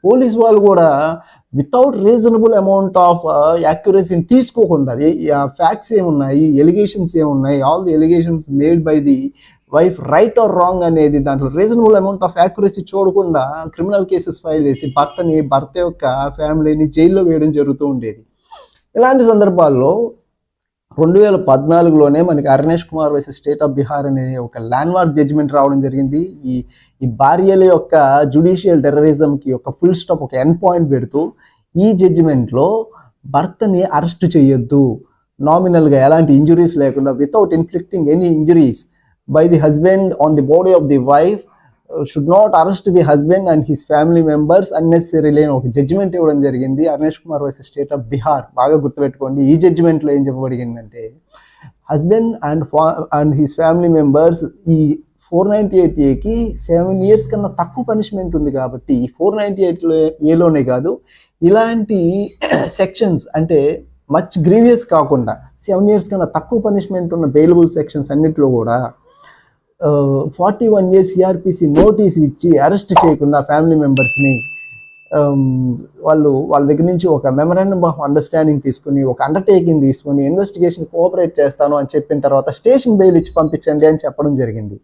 Police వాళ్ళు కూడా without reasonable amount of యాక్యురసీని తీసుకోకుండా ఫ్యాక్ట్స్ ఏమున్నాయి, ఎలిగేషన్స్ ఏమున్నాయి, all the allegations made by the wife right are wrong అనేది దాంట్లో రీజనబుల్ అమౌంట్ ఆఫ్ యాక్యురసీ చూడకుండా క్రిమినల్ కేసెస్ ఫైల్ చేసి భర్త యొక్క ఫ్యామిలీని జైల్లో వేయడం జరుగుతూ ఉండేది. ఇలాంటి సందర్భాల్లో 2014లోనే మనకి Arunesh Kumar versus state of Bihar అనే ఒక ల్యాండ్మార్క్ జడ్జిమెంట్ రావడం జరిగింది. ఈ భార్యల యొక్క జ్యుడిషియల్ టెర్రరిజంకి ఒక ఫుల్ స్టాప్, ఒక ఎండ్ పాయింట్ పెడుతూ ఈ జడ్జిమెంట్లో భర్తని అరెస్ట్ చేయొద్దు, నామినల్గా ఎలాంటి ఇంజురీస్ లేకుండా without inflicting any injuries by the husband on the body of the wife, should not arrest the husband and his family members unnecessarily అని ఒక జడ్జిమెంట్ ఇవ్వడం జరిగింది. Arunesh Kumar versus state of Bihar. బాగా గుర్తుపెట్టుకోండి, ఈ జడ్జిమెంట్లో ఏం చెప్పబడిందంటే husband and his family members ఈ 498A 7 years కన్నా తక్కువ పనిష్మెంట్ ఉంది కాబట్టి ఈ 498A కాదు, ఇలాంటి సెక్షన్స్ అంటే మచ్ గ్రీవియస్ కాకుండా 7 years కన్నా తక్కువ పనిష్మెంట్ ఉన్న బెయిలబుల్ సెక్షన్స్ అన్నింటిలో కూడా 41A CRPC నోటీస్ ఇచ్చి అరెస్ట్ చేయకుండా ఫ్యామిలీ మెంబర్స్ని వాళ్ళ దగ్గర నుంచి ఒక మెమరాండమ్ ఆఫ్ అండర్స్టాండింగ్ తీసుకుని, ఒక అండర్టేకింగ్ తీసుకుని ఇన్వెస్టిగేషన్ కోఆపరేట్ చేస్తాను అని చెప్పిన తర్వాత స్టేషన్ బెయిల్ ఇచ్చి పంపించండి అని చెప్పడం జరిగింది.